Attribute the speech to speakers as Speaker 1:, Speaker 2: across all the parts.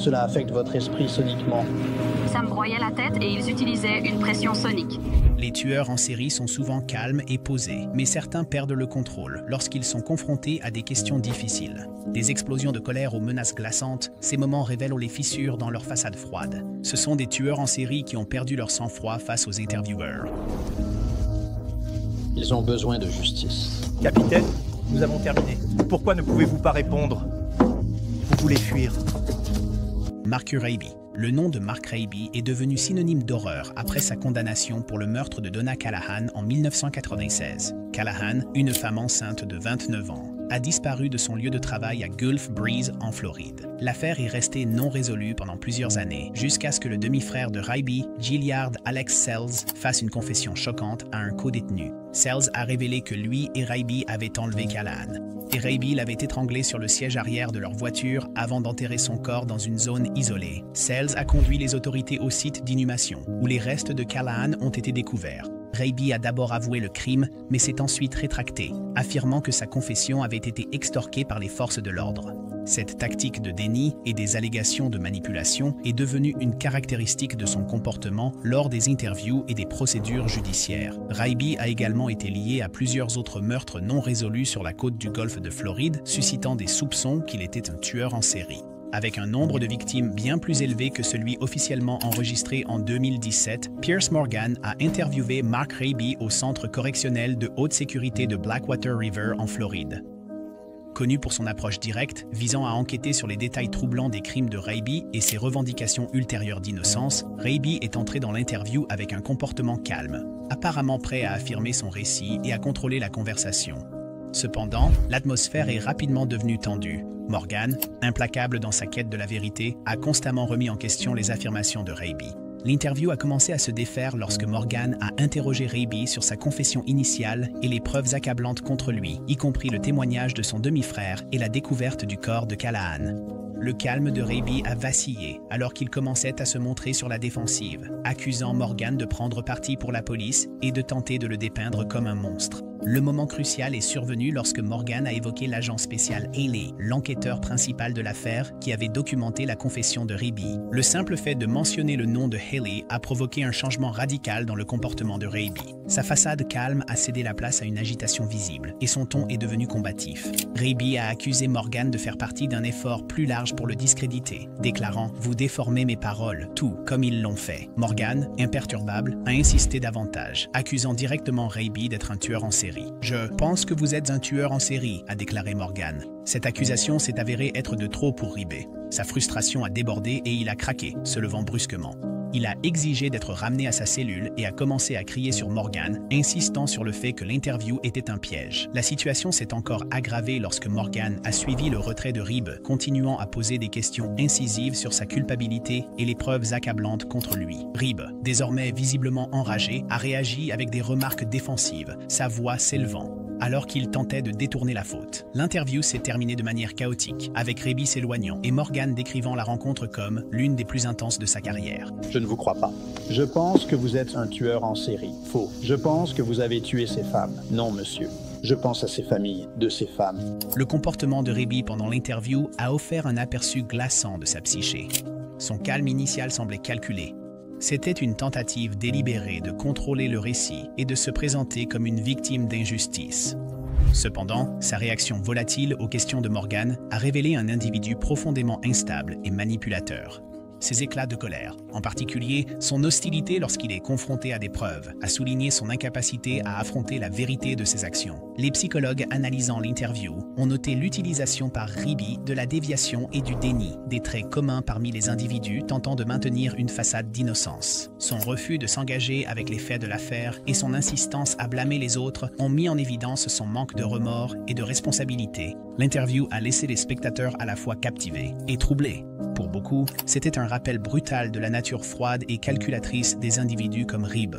Speaker 1: Cela affecte votre esprit soniquement.
Speaker 2: Ça me broyait la tête et ils utilisaient une pression sonique.
Speaker 3: Les tueurs en série sont souvent calmes et posés, mais certains perdent le contrôle lorsqu'ils sont confrontés à des questions difficiles. Des explosions de colère aux menaces glaçantes, ces moments révèlent les fissures dans leur façade froide. Ce sont des tueurs en série qui ont perdu leur sang-froid face aux intervieweurs.
Speaker 1: Ils ont besoin de justice.
Speaker 4: Capitaine, nous avons terminé. Pourquoi ne pouvez-vous pas répondre? Vous voulez fuir.
Speaker 3: Mark Raby. Le nom de Mark Raby est devenu synonyme d'horreur après sa condamnation pour le meurtre de Donna Callahan en 1996. Callahan, une femme enceinte de 29 ans, a disparu de son lieu de travail à Gulf Breeze en Floride. L'affaire est restée non résolue pendant plusieurs années, jusqu'à ce que le demi-frère de Raby, Gilliard Alex Sells, fasse une confession choquante à un co-détenu. Sells a révélé que lui et Raby avaient enlevé Callahan, et Raby l'avait étranglé sur le siège arrière de leur voiture avant d'enterrer son corps dans une zone isolée. Sells a conduit les autorités au site d'inhumation, où les restes de Callahan ont été découverts. Raby a d'abord avoué le crime, mais s'est ensuite rétracté, affirmant que sa confession avait été extorquée par les forces de l'ordre. Cette tactique de déni et des allégations de manipulation est devenue une caractéristique de son comportement lors des interviews et des procédures judiciaires. Raby a également été lié à plusieurs autres meurtres non résolus sur la côte du golfe de Floride, suscitant des soupçons qu'il était un tueur en série. Avec un nombre de victimes bien plus élevé que celui officiellement enregistré en 2017, Piers Morgan a interviewé Mark Raby au centre correctionnel de haute sécurité de Blackwater River en Floride. Connu pour son approche directe, visant à enquêter sur les détails troublants des crimes de Raby et ses revendications ultérieures d'innocence, Raby est entré dans l'interview avec un comportement calme, apparemment prêt à affirmer son récit et à contrôler la conversation. Cependant, l'atmosphère est rapidement devenue tendue. Morgan, implacable dans sa quête de la vérité, a constamment remis en question les affirmations de Raby. L'interview a commencé à se défaire lorsque Morgan a interrogé Raby sur sa confession initiale et les preuves accablantes contre lui, y compris le témoignage de son demi-frère et la découverte du corps de Callahan. Le calme de Raby a vacillé alors qu'il commençait à se montrer sur la défensive, accusant Morgan de prendre parti pour la police et de tenter de le dépeindre comme un monstre. Le moment crucial est survenu lorsque Morgan a évoqué l'agent spécial Haley, l'enquêteur principal de l'affaire qui avait documenté la confession de Raby. Le simple fait de mentionner le nom de Haley a provoqué un changement radical dans le comportement de Raby. Sa façade calme a cédé la place à une agitation visible et son ton est devenu combatif. Raby a accusé Morgan de faire partie d'un effort plus large pour le discréditer, déclarant « Vous déformez mes paroles, tout comme ils l'ont fait ». Morgan, imperturbable, a insisté davantage, accusant directement Raby d'être un tueur en série. « Je pense que vous êtes un tueur en série », a déclaré Morgan. Cette accusation s'est avérée être de trop pour Raby. Sa frustration a débordé et il a craqué, se levant brusquement. Il a exigé d'être ramené à sa cellule et a commencé à crier sur Morgan, insistant sur le fait que l'interview était un piège. La situation s'est encore aggravée lorsque Morgan a suivi le retrait de Raby, continuant à poser des questions incisives sur sa culpabilité et les preuves accablantes contre lui. Raby, désormais visiblement enragé, a réagi avec des remarques défensives, sa voix s'élevant, alors qu'il tentait de détourner la faute. L'interview s'est terminée de manière chaotique, avec Raby s'éloignant et Morgan décrivant la rencontre comme l'une des plus intenses de sa carrière.
Speaker 1: Je ne vous crois pas. Je pense que vous êtes un tueur en série. Faux. Je pense que vous avez tué ces femmes. Non, monsieur. Je pense à ces familles, de ces femmes.
Speaker 3: Le comportement de Raby pendant l'interview a offert un aperçu glaçant de sa psyché. Son calme initial semblait calculé. C'était une tentative délibérée de contrôler le récit et de se présenter comme une victime d'injustice. Cependant, sa réaction volatile aux questions de Morgan a révélé un individu profondément instable et manipulateur. Ses éclats de colère, en particulier son hostilité lorsqu'il est confronté à des preuves, a souligné son incapacité à affronter la vérité de ses actions. Les psychologues analysant l'interview ont noté l'utilisation par Raby de la déviation et du déni, des traits communs parmi les individus tentant de maintenir une façade d'innocence. Son refus de s'engager avec les faits de l'affaire et son insistance à blâmer les autres ont mis en évidence son manque de remords et de responsabilité. L'interview a laissé les spectateurs à la fois captivés et troublés. Pour beaucoup, c'était un rappel brutal de la nature froide et calculatrice des individus comme Raby.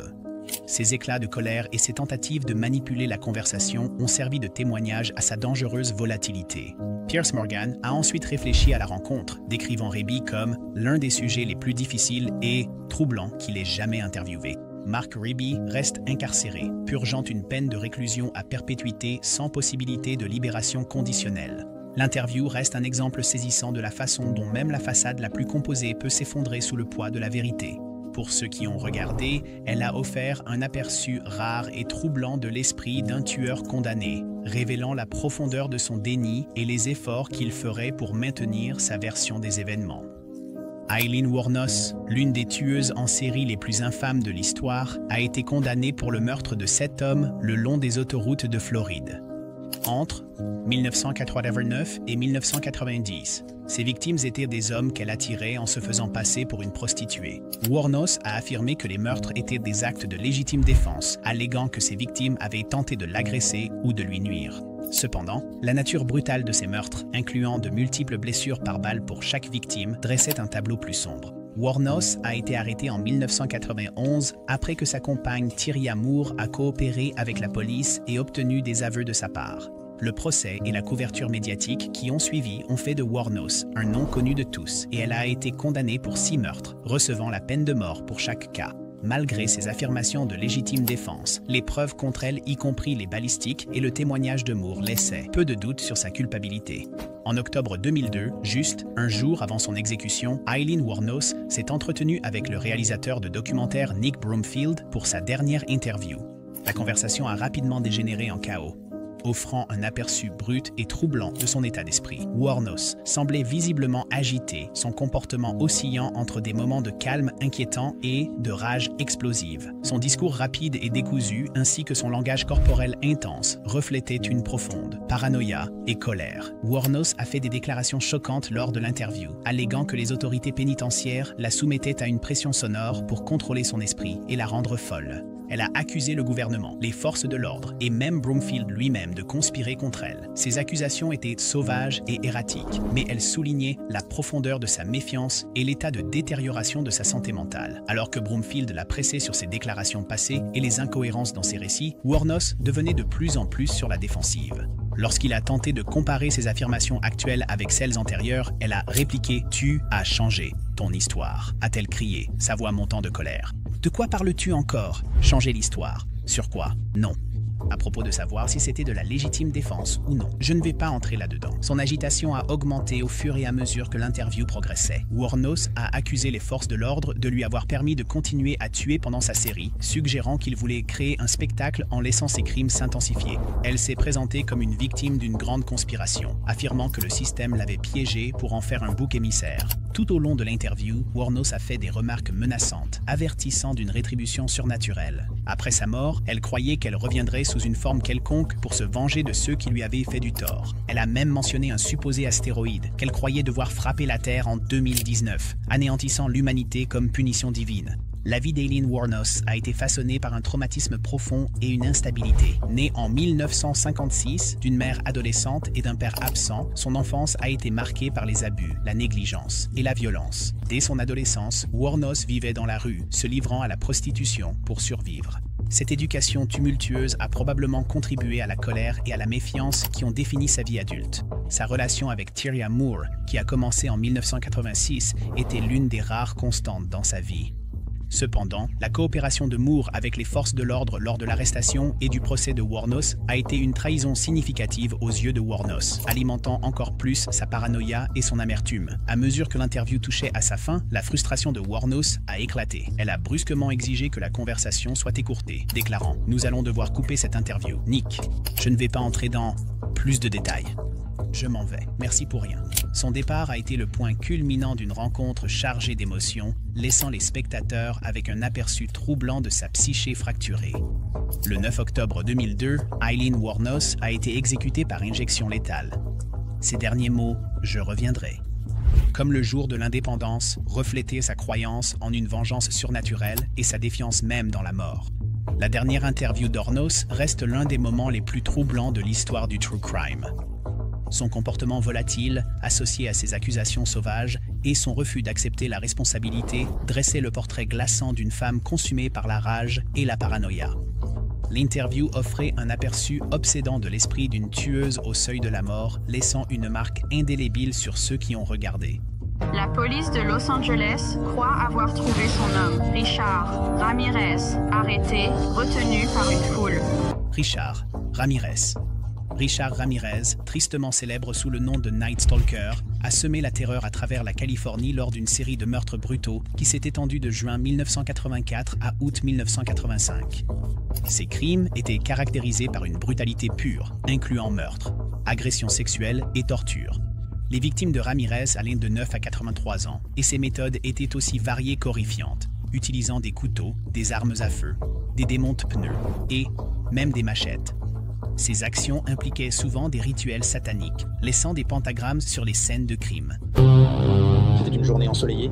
Speaker 3: Ses éclats de colère et ses tentatives de manipuler la conversation ont servi de témoignage à sa dangereuse volatilité. Piers Morgan a ensuite réfléchi à la rencontre, décrivant Raby comme l'un des sujets les plus difficiles et troublants qu'il ait jamais interviewé. Mark Raby reste incarcéré, purgeant une peine de réclusion à perpétuité sans possibilité de libération conditionnelle. L'interview reste un exemple saisissant de la façon dont même la façade la plus composée peut s'effondrer sous le poids de la vérité. Pour ceux qui ont regardé, elle a offert un aperçu rare et troublant de l'esprit d'un tueur condamné, révélant la profondeur de son déni et les efforts qu'il ferait pour maintenir sa version des événements. Aileen Wuornos, l'une des tueuses en série les plus infâmes de l'histoire, a été condamnée pour le meurtre de 7 hommes le long des autoroutes de Floride. Entre 1989 et 1990, ses victimes étaient des hommes qu'elle attirait en se faisant passer pour une prostituée. Wuornos a affirmé que les meurtres étaient des actes de légitime défense, alléguant que ses victimes avaient tenté de l'agresser ou de lui nuire. Cependant, la nature brutale de ces meurtres, incluant de multiples blessures par balle pour chaque victime, dressait un tableau plus sombre. Wuornos a été arrêtée en 1991 après que sa compagne Tyria Moore a coopéré avec la police et obtenu des aveux de sa part. Le procès et la couverture médiatique qui ont suivi ont fait de Wuornos un nom connu de tous et elle a été condamnée pour 6 meurtres, recevant la peine de mort pour chaque cas. Malgré ses affirmations de légitime défense, les preuves contre elle, y compris les balistiques et le témoignage de Moore, laissaient peu de doute sur sa culpabilité. En octobre 2002, juste un jour avant son exécution, Aileen Wuornos s'est entretenue avec le réalisateur de documentaire Nick Broomfield pour sa dernière interview. La conversation a rapidement dégénéré en chaos, offrant un aperçu brut et troublant de son état d'esprit. Wuornos semblait visiblement agitée, son comportement oscillant entre des moments de calme inquiétant et de rage explosive. Son discours rapide et décousu, ainsi que son langage corporel intense, reflétaient une profonde paranoïa et colère. Wuornos a fait des déclarations choquantes lors de l'interview, alléguant que les autorités pénitentiaires la soumettaient à une pression sonore pour contrôler son esprit et la rendre folle. Elle a accusé le gouvernement, les forces de l'ordre et même Broomfield lui-même de conspirer contre elle. Ces accusations étaient sauvages et erratiques, mais elles soulignaient la profondeur de sa méfiance et l'état de détérioration de sa santé mentale. Alors que Broomfield l'a pressée sur ses déclarations passées et les incohérences dans ses récits, Wuornos devenait de plus en plus sur la défensive. Lorsqu'il a tenté de comparer ses affirmations actuelles avec celles antérieures, elle a répliqué « Tu as changé ton histoire », a-t-elle crié, sa voix montant de colère. De quoi parles-tu encore? Changer l'histoire. Sur quoi? Non. À propos de savoir si c'était de la légitime défense ou non. Je ne vais pas entrer là-dedans. Son agitation a augmenté au fur et à mesure que l'interview progressait. Wuornos a accusé les forces de l'ordre de lui avoir permis de continuer à tuer pendant sa série, suggérant qu'il voulait créer un spectacle en laissant ses crimes s'intensifier. Elle s'est présentée comme une victime d'une grande conspiration, affirmant que le système l'avait piégée pour en faire un bouc émissaire. Tout au long de l'interview, Wuornos a fait des remarques menaçantes, avertissant d'une rétribution surnaturelle. Après sa mort, elle croyait qu'elle reviendrait sous une forme quelconque pour se venger de ceux qui lui avaient fait du tort. Elle a même mentionné un supposé astéroïde qu'elle croyait devoir frapper la Terre en 2019, anéantissant l'humanité comme punition divine. La vie d'Aileen Wuornos a été façonnée par un traumatisme profond et une instabilité. Née en 1956 d'une mère adolescente et d'un père absent, son enfance a été marquée par les abus, la négligence et la violence. Dès son adolescence, Wuornos vivait dans la rue, se livrant à la prostitution pour survivre. Cette éducation tumultueuse a probablement contribué à la colère et à la méfiance qui ont défini sa vie adulte. Sa relation avec Tyria Moore, qui a commencé en 1986, était l'une des rares constantes dans sa vie. Cependant, la coopération de Moore avec les forces de l'ordre lors de l'arrestation et du procès de Wuornos a été une trahison significative aux yeux de Wuornos, alimentant encore plus sa paranoïa et son amertume. À mesure que l'interview touchait à sa fin, la frustration de Wuornos a éclaté. Elle a brusquement exigé que la conversation soit écourtée, déclarant « Nous allons devoir couper cette interview. Nick, je ne vais pas entrer dans plus de détails. Je m'en vais. Merci pour rien. » Son départ a été le point culminant d'une rencontre chargée d'émotions, laissant les spectateurs avec un aperçu troublant de sa psyché fracturée. Le 9 octobre 2002, Aileen Wuornos a été exécutée par injection létale. Ses derniers mots « Je reviendrai ». Comme le jour de l'indépendance, reflétait sa croyance en une vengeance surnaturelle et sa défiance même dans la mort. La dernière interview d'Wuornos reste l'un des moments les plus troublants de l'histoire du true crime. Son comportement volatile, associé à ses accusations sauvages, et son refus d'accepter la responsabilité dressaient le portrait glaçant d'une femme consumée par la rage et la paranoïa. L'interview offrait un aperçu obsédant de l'esprit d'une tueuse au seuil de la mort, laissant une marque indélébile sur ceux qui ont regardé.
Speaker 2: La police de Los Angeles croit avoir trouvé son homme, Richard Ramirez, arrêté, retenu par une foule.
Speaker 3: Richard Ramirez. Richard Ramirez, tristement célèbre sous le nom de Night Stalker, a semé la terreur à travers la Californie lors d'une série de meurtres brutaux qui s'est étendue de juin 1984 à août 1985. Ces crimes étaient caractérisés par une brutalité pure, incluant meurtre, agression sexuelle et torture. Les victimes de Ramirez allaient de 9 à 83 ans, et ses méthodes étaient aussi variées qu'horrifiantes, utilisant des couteaux, des armes à feu, des démonte-pneus et même des machettes. Ces actions impliquaient souvent des rituels sataniques, laissant des pentagrammes sur les scènes de crime.
Speaker 1: C'était une journée ensoleillée.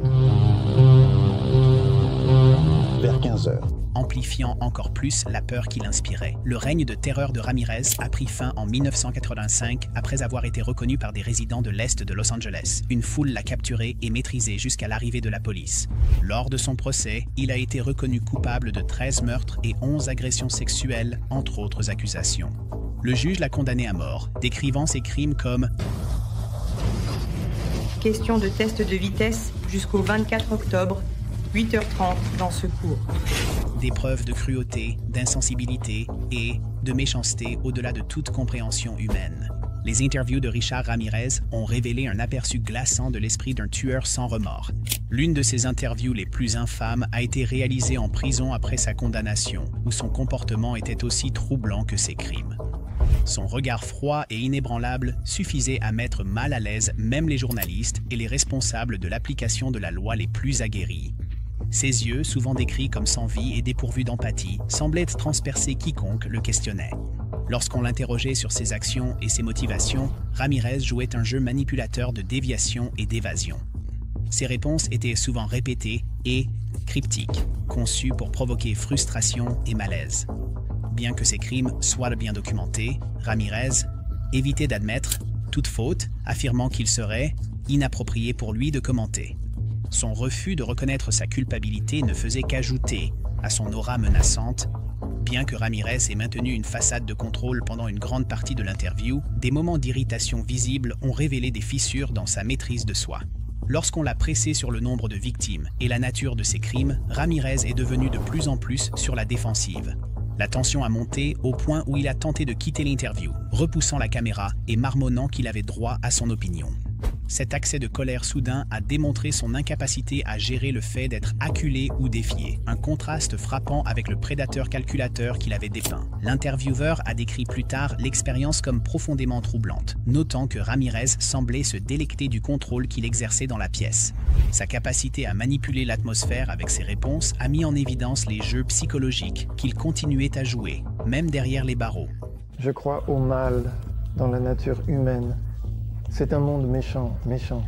Speaker 1: Vers 15 heures.
Speaker 3: Amplifiant encore plus la peur qu'il inspirait. Le règne de terreur de Ramirez a pris fin en 1985 après avoir été reconnu par des résidents de l'Est de Los Angeles. Une foule l'a capturé et maîtrisé jusqu'à l'arrivée de la police. Lors de son procès, il a été reconnu coupable de 13 meurtres et 11 agressions sexuelles, entre autres accusations. Le juge l'a condamné à mort, décrivant ses crimes comme
Speaker 5: question de test de vitesse jusqu'au 24 octobre, 8h30 dans ce cours.
Speaker 3: Des preuves de cruauté, d'insensibilité et de méchanceté au-delà de toute compréhension humaine. Les interviews de Richard Ramirez ont révélé un aperçu glaçant de l'esprit d'un tueur sans remords. L'une de ses interviews les plus infâmes a été réalisée en prison après sa condamnation, où son comportement était aussi troublant que ses crimes. Son regard froid et inébranlable suffisait à mettre mal à l'aise même les journalistes et les responsables de l'application de la loi les plus aguerris. Ses yeux, souvent décrits comme sans vie et dépourvus d'empathie, semblaient transpercer quiconque le questionnait. Lorsqu'on l'interrogeait sur ses actions et ses motivations, Ramirez jouait un jeu manipulateur de déviation et d'évasion. Ses réponses étaient souvent répétées et cryptiques, conçues pour provoquer frustration et malaise. Bien que ses crimes soient bien documentés, Ramirez évitait d'admettre toute faute, affirmant qu'il serait inapproprié pour lui de commenter. Son refus de reconnaître sa culpabilité ne faisait qu'ajouter à son aura menaçante. Bien que Ramirez ait maintenu une façade de contrôle pendant une grande partie de l'interview, des moments d'irritation visibles ont révélé des fissures dans sa maîtrise de soi. Lorsqu'on l'a pressé sur le nombre de victimes et la nature de ses crimes, Ramirez est devenu de plus en plus sur la défensive. La tension a monté au point où il a tenté de quitter l'interview, repoussant la caméra et marmonnant qu'il avait droit à son opinion. Cet accès de colère soudain a démontré son incapacité à gérer le fait d'être acculé ou défié, un contraste frappant avec le prédateur calculateur qu'il avait dépeint. L'intervieweur a décrit plus tard l'expérience comme profondément troublante, notant que Ramirez semblait se délecter du contrôle qu'il exerçait dans la pièce. Sa capacité à manipuler l'atmosphère avec ses réponses a mis en évidence les jeux psychologiques qu'il continuait à jouer, même derrière les barreaux.
Speaker 6: Je crois au mal dans la nature humaine. C'est un monde méchant, méchant.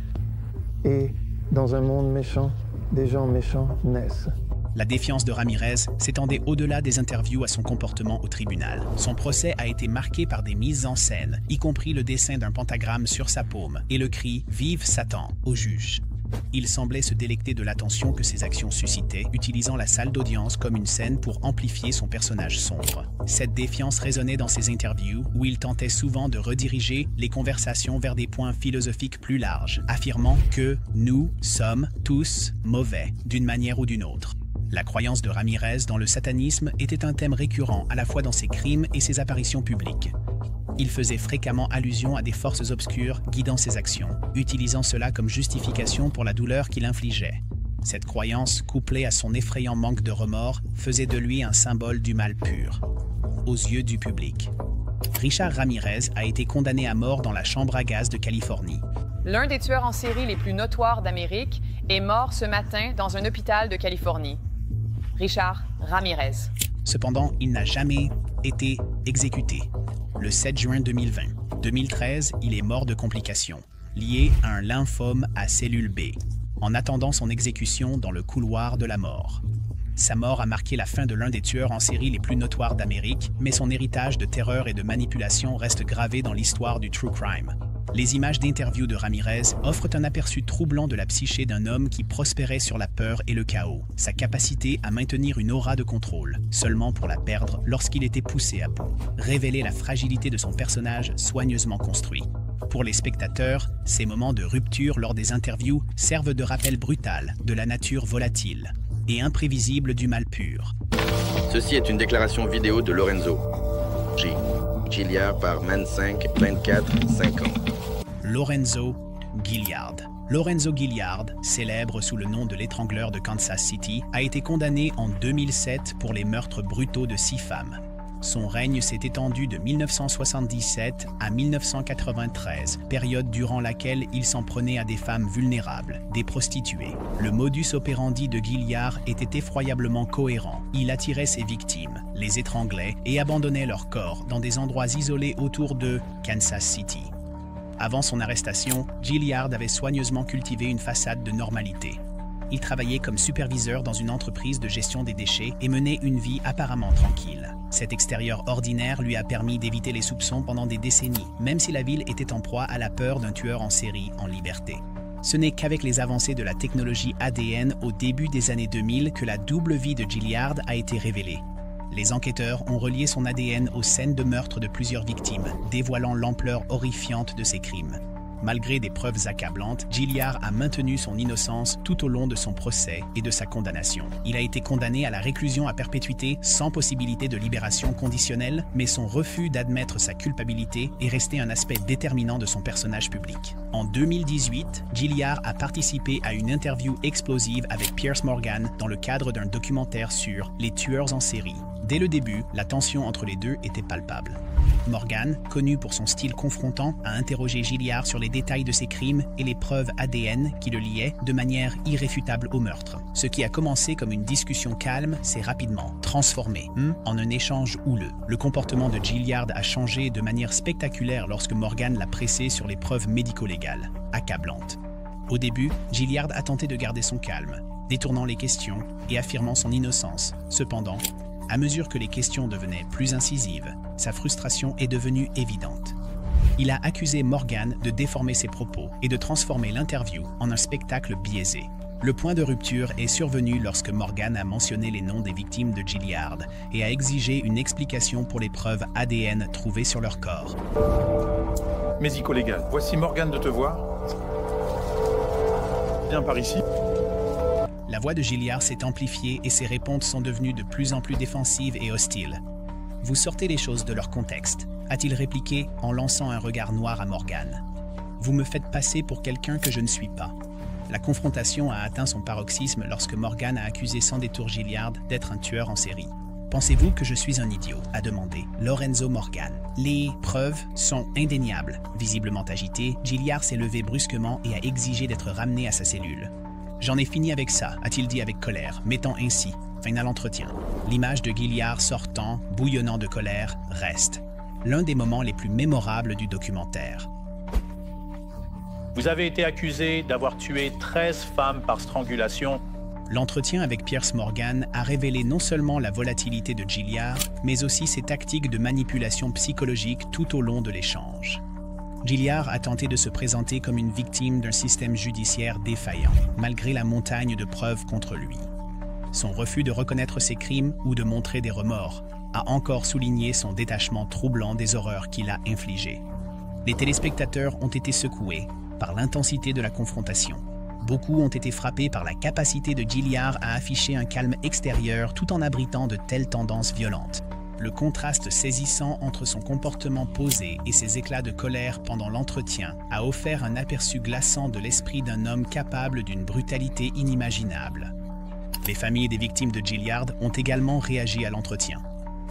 Speaker 6: Et dans un monde méchant, des gens méchants naissent.
Speaker 3: La défiance de Ramirez s'étendait au-delà des interviews à son comportement au tribunal. Son procès a été marqué par des mises en scène, y compris le dessin d'un pentagramme sur sa paume et le cri « Vive Satan » au juge. Il semblait se délecter de l'attention que ses actions suscitaient, utilisant la salle d'audience comme une scène pour amplifier son personnage sombre. Cette défiance résonnait dans ses interviews, où il tentait souvent de rediriger les conversations vers des points philosophiques plus larges, affirmant que nous sommes tous mauvais, d'une manière ou d'une autre. La croyance de Ramirez dans le satanisme était un thème récurrent à la fois dans ses crimes et ses apparitions publiques. Il faisait fréquemment allusion à des forces obscures guidant ses actions, utilisant cela comme justification pour la douleur qu'il infligeait. Cette croyance, couplée à son effrayant manque de remords, faisait de lui un symbole du mal pur, aux yeux du public. Richard Ramirez a été condamné à mort dans la chambre à gaz de Californie.
Speaker 7: L'un des tueurs en série les plus notoires d'Amérique est mort ce matin dans un hôpital de Californie. Richard Ramirez.
Speaker 3: Cependant, il n'a jamais été exécuté. Le 7 juin 2020. 2013, il est mort de complications, liées à un lymphome à cellule B, en attendant son exécution dans le couloir de la mort. Sa mort a marqué la fin de l'un des tueurs en série les plus notoires d'Amérique, mais son héritage de terreur et de manipulation reste gravé dans l'histoire du true crime. Les images d'interviews de Ramirez offrent un aperçu troublant de la psyché d'un homme qui prospérait sur la peur et le chaos, sa capacité à maintenir une aura de contrôle, seulement pour la perdre lorsqu'il était poussé à bout. Révéler la fragilité de son personnage soigneusement construit. Pour les spectateurs, ces moments de rupture lors des interviews servent de rappel brutal de la nature volatile et imprévisible du mal pur.
Speaker 8: Ceci est une déclaration vidéo de Lorenzo G. Gilliard par Man5 2450.
Speaker 3: Lorenzo Gilliard. Lorenzo Gilliard, célèbre sous le nom de l'étrangleur de Kansas City, a été condamné en 2007 pour les meurtres brutaux de 6 femmes. Son règne s'est étendu de 1977 à 1993, période durant laquelle il s'en prenait à des femmes vulnérables, des prostituées. Le modus operandi de Gilliard était effroyablement cohérent. Il attirait ses victimes, les étranglait et abandonnait leur corps dans des endroits isolés autour de Kansas City. Avant son arrestation, Gilliard avait soigneusement cultivé une façade de normalité. Il travaillait comme superviseur dans une entreprise de gestion des déchets et menait une vie apparemment tranquille. Cet extérieur ordinaire lui a permis d'éviter les soupçons pendant des décennies, même si la ville était en proie à la peur d'un tueur en série en liberté. Ce n'est qu'avec les avancées de la technologie ADN au début des années 2000 que la double vie de Gilliard a été révélée. Les enquêteurs ont relié son ADN aux scènes de meurtre de plusieurs victimes, dévoilant l'ampleur horrifiante de ses crimes. Malgré des preuves accablantes, Gilliard a maintenu son innocence tout au long de son procès et de sa condamnation. Il a été condamné à la réclusion à perpétuité sans possibilité de libération conditionnelle, mais son refus d'admettre sa culpabilité est resté un aspect déterminant de son personnage public. En 2018, Gilliard a participé à une interview explosive avec Piers Morgan dans le cadre d'un documentaire sur les tueurs en série. Dès le début, la tension entre les deux était palpable. Morgan, connu pour son style confrontant, a interrogé Gilliard sur les détails de ses crimes et les preuves ADN qui le liaient de manière irréfutable au meurtre. Ce qui a commencé comme une discussion calme s'est rapidement transformé en un échange houleux. Le comportement de Gilliard a changé de manière spectaculaire lorsque Morgan l'a pressé sur les preuves médico-légales, accablantes. Au début, Gilliard a tenté de garder son calme, détournant les questions et affirmant son innocence. Cependant, à mesure que les questions devenaient plus incisives, sa frustration est devenue évidente. Il a accusé Morgan de déformer ses propos et de transformer l'interview en un spectacle biaisé. Le point de rupture est survenu lorsque Morgan a mentionné les noms des victimes de Gilliard et a exigé une explication pour les preuves ADN trouvées sur leur corps.
Speaker 9: Médico-légal, voici Morgan de te voir. Viens par ici.
Speaker 3: La voix de Gilliard s'est amplifiée et ses réponses sont devenues de plus en plus défensives et hostiles. « Vous sortez les choses de leur contexte », a-t-il répliqué en lançant un regard noir à Morgan. « Vous me faites passer pour quelqu'un que je ne suis pas. » La confrontation a atteint son paroxysme lorsque Morgan a accusé sans détour Gilliard d'être un tueur en série. « Pensez-vous que je suis un idiot ?» a demandé Lorenzo Morgan. Les preuves sont indéniables. Visiblement agité, Gilliard s'est levé brusquement et a exigé d'être ramené à sa cellule. « J'en ai fini avec ça », a-t-il dit avec colère, mettant ainsi fin à l'entretien. L'image de Gilliard sortant, bouillonnant de colère, reste l'un des moments les plus mémorables du documentaire.
Speaker 4: Vous avez été accusé d'avoir tué 13 femmes par strangulation.
Speaker 3: L'entretien avec Piers Morgan a révélé non seulement la volatilité de Gilliard, mais aussi ses tactiques de manipulation psychologique tout au long de l'échange. Gilliard a tenté de se présenter comme une victime d'un système judiciaire défaillant, malgré la montagne de preuves contre lui. Son refus de reconnaître ses crimes ou de montrer des remords a encore souligné son détachement troublant des horreurs qu'il a infligées. Les téléspectateurs ont été secoués par l'intensité de la confrontation. Beaucoup ont été frappés par la capacité de Gilliard à afficher un calme extérieur tout en abritant de telles tendances violentes. Le contraste saisissant entre son comportement posé et ses éclats de colère pendant l'entretien a offert un aperçu glaçant de l'esprit d'un homme capable d'une brutalité inimaginable. Les familles des victimes de Gilliard ont également réagi à l'entretien.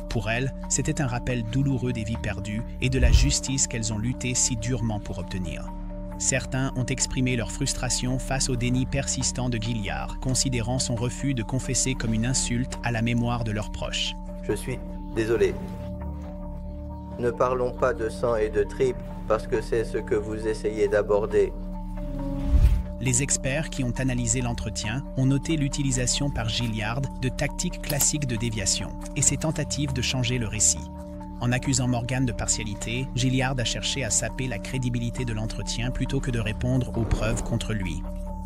Speaker 3: Pour elles, c'était un rappel douloureux des vies perdues et de la justice qu'elles ont lutté si durement pour obtenir. Certains ont exprimé leur frustration face au déni persistant de Gilliard, considérant son refus de confesser comme une insulte à la mémoire de leurs proches.
Speaker 10: Je suis désolé. Ne parlons pas de sang et de tripes parce que c'est ce que vous essayez d'aborder.
Speaker 3: Les experts qui ont analysé l'entretien ont noté l'utilisation par Gilliard de tactiques classiques de déviation et ses tentatives de changer le récit. En accusant Morgan de partialité, Gilliard a cherché à saper la crédibilité de l'entretien plutôt que de répondre aux preuves contre lui.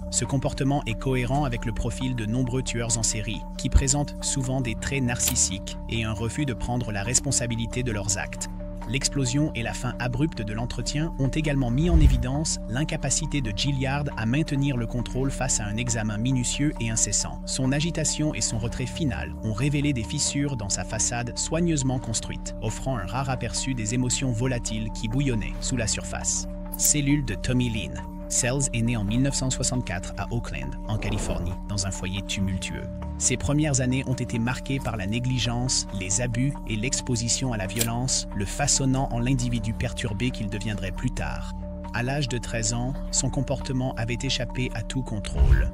Speaker 3: Ce comportement est cohérent avec le profil de nombreux tueurs en série, qui présentent souvent des traits narcissiques et un refus de prendre la responsabilité de leurs actes. L'explosion et la fin abrupte de l'entretien ont également mis en évidence l'incapacité de Gilliard à maintenir le contrôle face à un examen minutieux et incessant. Son agitation et son retrait final ont révélé des fissures dans sa façade soigneusement construite, offrant un rare aperçu des émotions volatiles qui bouillonnaient sous la surface. Cellule de Tommy Lynn. Sells est né en 1964 à Oakland, en Californie, dans un foyer tumultueux. Ses premières années ont été marquées par la négligence, les abus et l'exposition à la violence, le façonnant en l'individu perturbé qu'il deviendrait plus tard. À l'âge de 13 ans, son comportement avait échappé à tout contrôle.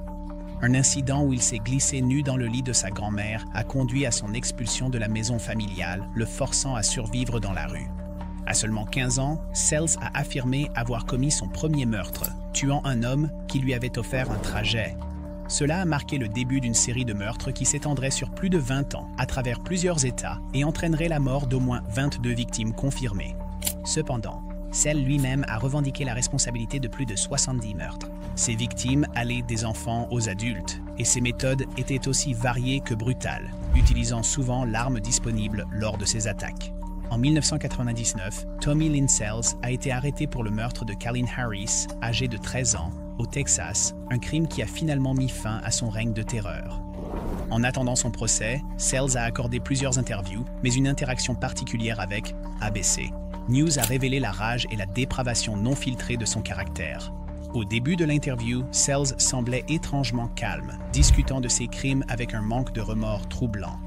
Speaker 3: Un incident où il s'est glissé nu dans le lit de sa grand-mère a conduit à son expulsion de la maison familiale, le forçant à survivre dans la rue. À seulement 15 ans, Sells a affirmé avoir commis son premier meurtre, tuant un homme qui lui avait offert un trajet. Cela a marqué le début d'une série de meurtres qui s'étendrait sur plus de 20 ans, à travers plusieurs États, et entraînerait la mort d'au moins 22 victimes confirmées. Cependant, Sells lui-même a revendiqué la responsabilité de plus de 70 meurtres. Ses victimes allaient des enfants aux adultes, et ses méthodes étaient aussi variées que brutales, utilisant souvent l'arme disponible lors de ses attaques. En 1999, Tommy Lynn Sells a été arrêté pour le meurtre de Kalin Harris, âgé de 13 ans, au Texas, un crime qui a finalement mis fin à son règne de terreur. En attendant son procès, Sells a accordé plusieurs interviews, mais une interaction particulière avec ABC News a révélé la rage et la dépravation non filtrée de son caractère. Au début de l'interview, Sells semblait étrangement calme, discutant de ses crimes avec un manque de remords troublant.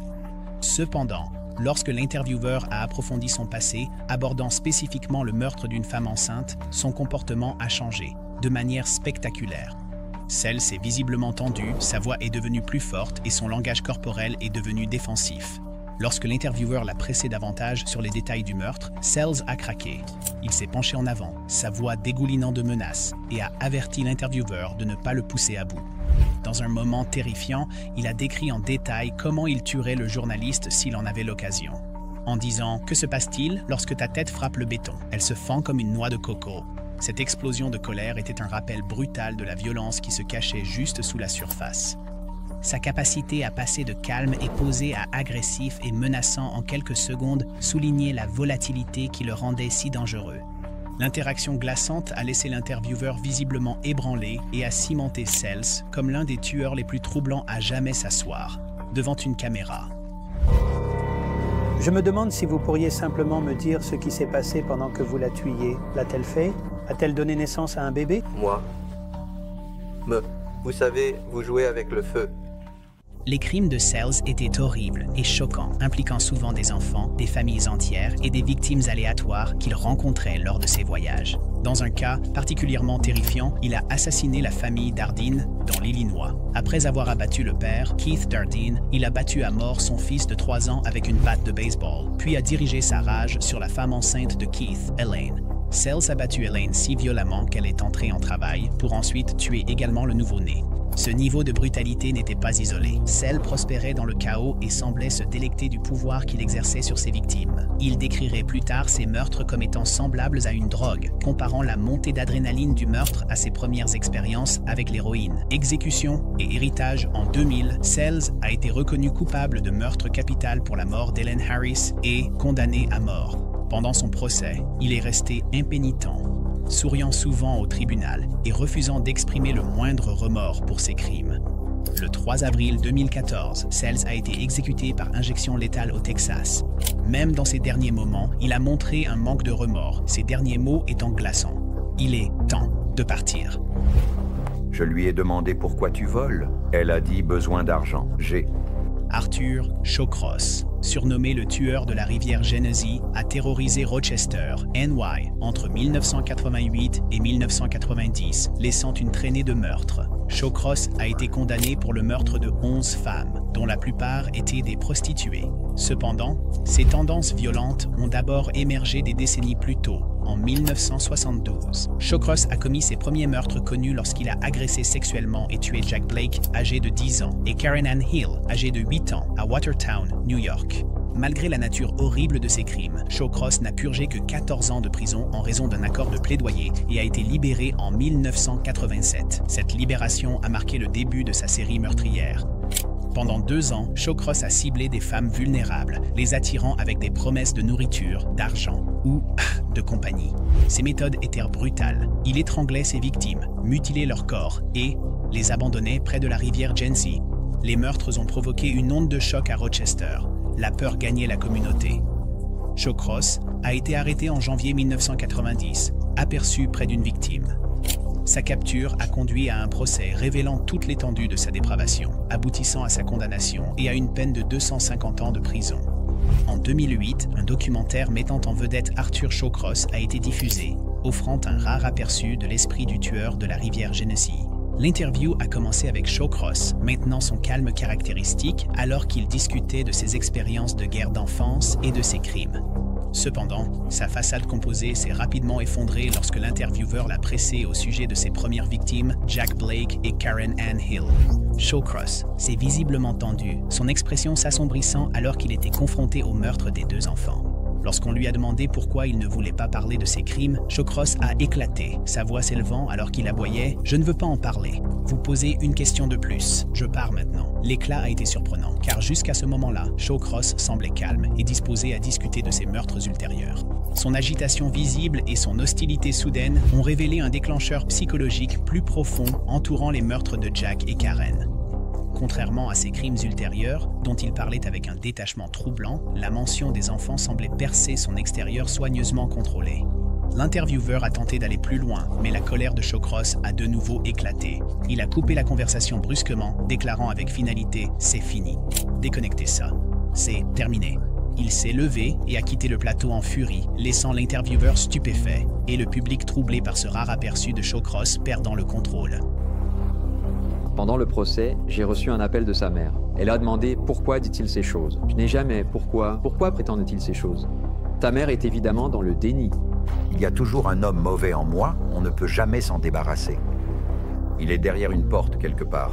Speaker 3: Cependant, lorsque l'intervieweur a approfondi son passé, abordant spécifiquement le meurtre d'une femme enceinte, son comportement a changé, de manière spectaculaire. Sells s'est visiblement tendu, sa voix est devenue plus forte et son langage corporel est devenu défensif. Lorsque l'intervieweur l'a pressé davantage sur les détails du meurtre, Sells a craqué. Il s'est penché en avant, sa voix dégoulinant de menaces, et a averti l'intervieweur de ne pas le pousser à bout. Dans un moment terrifiant, il a décrit en détail comment il tuerait le journaliste s'il en avait l'occasion. En disant « Que se passe-t-il lorsque ta tête frappe le béton? Elle se fend comme une noix de coco. » Cette explosion de colère était un rappel brutal de la violence qui se cachait juste sous la surface. Sa capacité à passer de calme et posé à agressif et menaçant en quelques secondes soulignait la volatilité qui le rendait si dangereux. L'interaction glaçante a laissé l'intervieweur visiblement ébranlé et a cimenté Sells comme l'un des tueurs les plus troublants à jamais s'asseoir, devant une caméra.
Speaker 11: Je me demande si vous pourriez simplement me dire ce qui s'est passé pendant que vous la tuiez. L'a-t-elle fait? A-t-elle donné naissance à un bébé?
Speaker 10: Moi. Vous savez, vous jouez avec le feu.
Speaker 3: Les crimes de Sells étaient horribles et choquants, impliquant souvent des enfants, des familles entières et des victimes aléatoires qu'il rencontrait lors de ses voyages. Dans un cas particulièrement terrifiant, il a assassiné la famille Dardine dans l'Illinois. Après avoir abattu le père, Keith Dardine, il a battu à mort son fils de 3 ans avec une batte de baseball, puis a dirigé sa rage sur la femme enceinte de Keith, Elaine. Sells a battu Elaine si violemment qu'elle est entrée en travail, pour ensuite tuer également le nouveau-né. Ce niveau de brutalité n'était pas isolé. Sells prospérait dans le chaos et semblait se délecter du pouvoir qu'il exerçait sur ses victimes. Il décrirait plus tard ses meurtres comme étant semblables à une drogue, comparant la montée d'adrénaline du meurtre à ses premières expériences avec l'héroïne. Exécution et héritage en 2000, Sells a été reconnu coupable de meurtre capital pour la mort d'Helen Harris et condamné à mort. Pendant son procès, il est resté impénitent, souriant souvent au tribunal et refusant d'exprimer le moindre remords pour ses crimes. Le 3 avril 2014, Sells a été exécuté par injection létale au Texas. Même dans ses derniers moments, il a montré un manque de remords, ses derniers mots étant glaçants. Il est temps de partir.
Speaker 12: Je lui ai demandé pourquoi tu voles. Elle a dit besoin d'argent.
Speaker 3: Arthur Shawcross, surnommé le tueur de la rivière Genesee, a terrorisé Rochester, NY, entre 1988 et 1990, laissant une traînée de meurtres. Shawcross a été condamné pour le meurtre de 11 femmes, dont la plupart étaient des prostituées. Cependant, ces tendances violentes ont d'abord émergé des décennies plus tôt, en 1972. Shawcross a commis ses premiers meurtres connus lorsqu'il a agressé sexuellement et tué Jack Blake, âgé de 10 ans, et Karen Ann Hill, âgée de 8 ans, à Watertown, New York. Malgré la nature horrible de ses crimes, Shawcross n'a purgé que 14 ans de prison en raison d'un accord de plaidoyer et a été libéré en 1987. Cette libération a marqué le début de sa série meurtrière. Pendant 2 ans, Shawcross a ciblé des femmes vulnérables, les attirant avec des promesses de nourriture, d'argent ou de compagnie. Ses méthodes étaient brutales. Il étranglait ses victimes, mutilait leur corps et les abandonnait près de la rivière Genesee. Les meurtres ont provoqué une onde de choc à Rochester. La peur gagnait la communauté. Shawcross a été arrêté en janvier 1990, aperçu près d'une victime. Sa capture a conduit à un procès révélant toute l'étendue de sa dépravation, aboutissant à sa condamnation et à une peine de 250 ans de prison. En 2008, un documentaire mettant en vedette Arthur Shawcross a été diffusé, offrant un rare aperçu de l'esprit du tueur de la rivière Genesee. L'interview a commencé avec Shawcross, maintenant son calme caractéristique, alors qu'il discutait de ses expériences de guerre d'enfance et de ses crimes. Cependant, sa façade composée s'est rapidement effondrée lorsque l'intervieweur l'a pressé au sujet de ses premières victimes, Jack Blake et Karen Ann Hill. Shawcross s'est visiblement tendu, son expression s'assombrissant alors qu'il était confronté au meurtre des 2 enfants. Lorsqu'on lui a demandé pourquoi il ne voulait pas parler de ses crimes, Shawcross a éclaté, sa voix s'élevant alors qu'il aboyait « Je ne veux pas en parler. Vous posez une question de plus. Je pars maintenant. » L'éclat a été surprenant, car jusqu'à ce moment-là, Shawcross semblait calme et disposé à discuter de ses meurtres ultérieurs. Son agitation visible et son hostilité soudaine ont révélé un déclencheur psychologique plus profond entourant les meurtres de Jack et Karen. Contrairement à ses crimes ultérieurs, dont il parlait avec un détachement troublant, la mention des enfants semblait percer son extérieur soigneusement contrôlé. L'intervieweur a tenté d'aller plus loin, mais la colère de Shawcross a de nouveau éclaté. Il a coupé la conversation brusquement, déclarant avec finalité « C'est fini. Déconnectez ça. C'est terminé. » Il s'est levé et a quitté le plateau en furie, laissant l'intervieweur stupéfait et le public troublé par ce rare aperçu de Shawcross perdant le contrôle.
Speaker 13: Pendant le procès, j'ai reçu un appel de sa mère. Elle a demandé « Pourquoi dit-il ces choses ?» Je n'ai jamais « Pourquoi prétend-il ces choses ?» Ta mère est évidemment dans le déni.
Speaker 12: Il y a toujours un homme mauvais en moi, on ne peut jamais s'en débarrasser. Il est derrière une porte quelque part.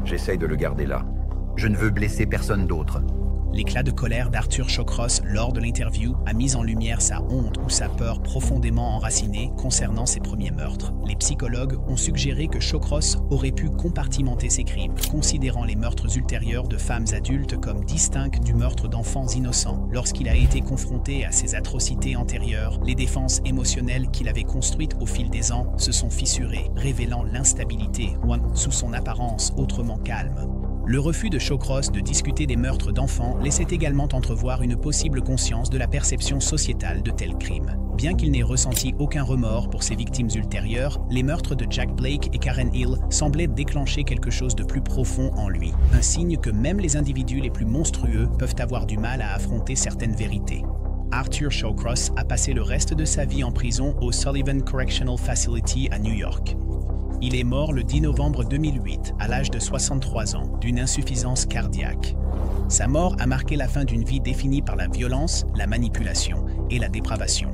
Speaker 12: J'essaye de le garder là. Je ne veux blesser personne d'autre.
Speaker 3: L'éclat de colère d'Arthur Shawcross lors de l'interview a mis en lumière sa honte ou sa peur profondément enracinée concernant ses premiers meurtres. Les psychologues ont suggéré que Shawcross aurait pu compartimenter ses crimes, considérant les meurtres ultérieurs de femmes adultes comme distincts du meurtre d'enfants innocents. Lorsqu'il a été confronté à ces atrocités antérieures, les défenses émotionnelles qu'il avait construites au fil des ans se sont fissurées, révélant l'instabilité sous son apparence autrement calme. Le refus de Shawcross de discuter des meurtres d'enfants laissait également entrevoir une possible conscience de la perception sociétale de tels crimes. Bien qu'il n'ait ressenti aucun remords pour ses victimes ultérieures, les meurtres de Jack Blake et Karen Hill semblaient déclencher quelque chose de plus profond en lui, un signe que même les individus les plus monstrueux peuvent avoir du mal à affronter certaines vérités. Arthur Shawcross a passé le reste de sa vie en prison au Sullivan Correctional Facility à New York. Il est mort le 10 novembre 2008, à l'âge de 63 ans, d'une insuffisance cardiaque. Sa mort a marqué la fin d'une vie définie par la violence, la manipulation et la dépravation.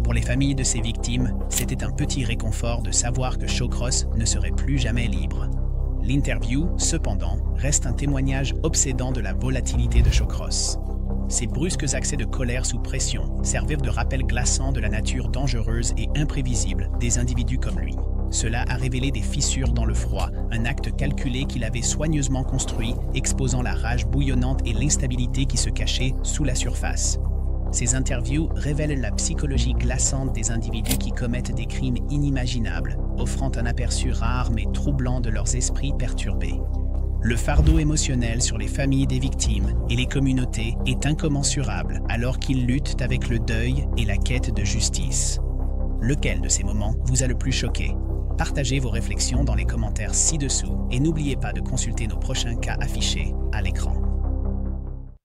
Speaker 3: Pour les familles de ses victimes, c'était un petit réconfort de savoir que Shawcross ne serait plus jamais libre. L'interview, cependant, reste un témoignage obsédant de la volatilité de Shawcross. Ces brusques accès de colère sous pression servirent de rappel glaçant de la nature dangereuse et imprévisible des individus comme lui. Cela a révélé des fissures dans le froid, un acte calculé qu'il avait soigneusement construit, exposant la rage bouillonnante et l'instabilité qui se cachaient sous la surface. Ces interviews révèlent la psychologie glaçante des individus qui commettent des crimes inimaginables, offrant un aperçu rare mais troublant de leurs esprits perturbés. Le fardeau émotionnel sur les familles des victimes et les communautés est incommensurable alors qu'ils luttent avec le deuil et la quête de justice. Lequel de ces moments vous a le plus choqué? Partagez vos réflexions dans les commentaires ci-dessous et n'oubliez pas de consulter nos prochains cas affichés à l'écran.